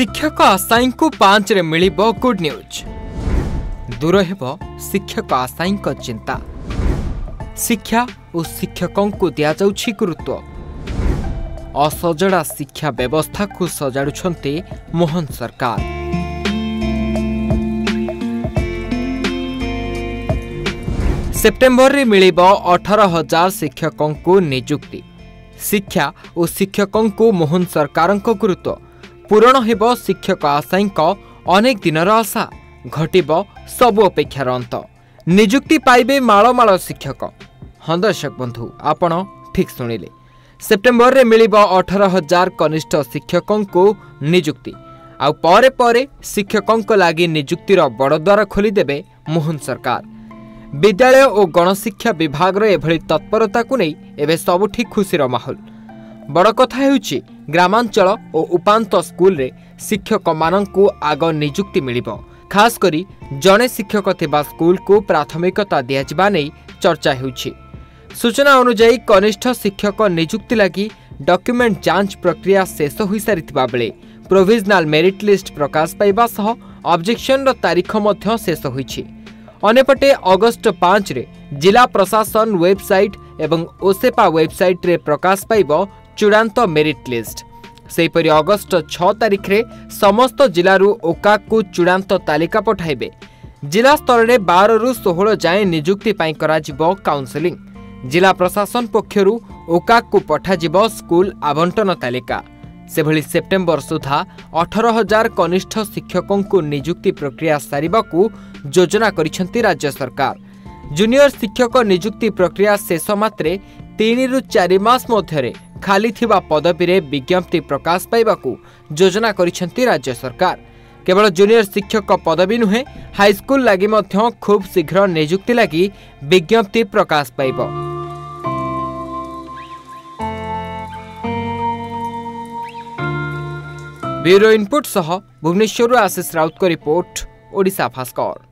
शिक्षक आशायी को 5 रे मिलिबो गुड न्यूज। दूर हेबो शिक्षक आशायी चिंता। शिक्षा और शिक्षकों को दिया जाउछि गुरुत्व। असजड़ा शिक्षा व्यवस्था को सजाड़ुछन्ते मोहन सरकार। सेप्टेम्बर रे मिलिबो 18,000 शिक्षकों को नियुक्ति। शिक्षा और शिक्षकों को मोहन सरकार गुरुत्व पूरण हेबो शिक्षक आशायी अनेक दिनर आशा घटिबो सबु अपेक्षार अंत। नियुक्ति पाइबे माळ शिक्षक। हाँ दर्शक बंधु आपण ठीक शुणिले, सेप्टेम्बर रे मिलिबो 18,000 कनिष्ठ शिक्षकों को नियुक्ति। आउ परे परे शिक्षकों लागि नियुक्तिर बड़द्वार खोलीदेवे मोहन सरकार। विद्यालय और गणशिक्षा विभाग एभली तत्परता को नहीं एवं सबुठी खुशीर माहौल। बड़ कथा हेउछि ग्रामांचल और उपांत स्कूल रे शिक्षक माननकु आग नियुक्ति मिलिबो। खास करी जड़े शिक्षक थिबा स्कूल को प्राथमिकता दिया जिबा नै चर्चा हेउछि। सूचना अनुसार कनिष्ठ शिक्षक नियुक्ति लगी डॉक्यूमेंट जांच प्रक्रिया शेष हो सारिथिबा बेले प्रोविजनल मेरिट लिस्ट प्रकाश पाइबा सह ऑब्जेक्शन रो तारीख मध्य शेष होइछि। अनेपटे अगस्त 5 रे जिला प्रशासन वेबसाइट एवं ओसेपा वेबसाइट रे प्रकाश पाइबो चूड़ांत मेरिट लिस्ट। सेपरि अगस्त 6 तारिख रे समस्त जिलारू ओकाक को चूड़ांत तालिका पठाइबे। जिला स्तर रे 12 रु 16 जाए नियुक्ति पाई कराजिबो काउंसलिंग। जिला प्रशासन पक्षरु ओकाक को पठाजिबो स्कूल आवंटन तालिका। सेभली सेप्टेम्बर सुधा 18,000 कनिष्ठ शिक्षकों को नियुक्ति प्रक्रिया सारिबाकू योजना करिसेंती राज्य सरकार। जूनियर शिक्षक नियुक्ति प्रक्रिया शेष मात्रे 3 रु 4 मास मध्यरे खाली थिबा पदवी रे विज्ञप्ति प्रकाश पाइबाकू योजना करिसेंती राज्य सरकार। केवल जूनियर शिक्षक पदवी नुहे हाईस्कूल लागि मध्य खूब शीघ्र नियुक्ति लागि विज्ञप्ति प्रकाश पाइबो। ब्यूरो इनपुट सह भुवनेश्वर आशीष राउत को रिपोर्ट, ओडिशा भास्कर।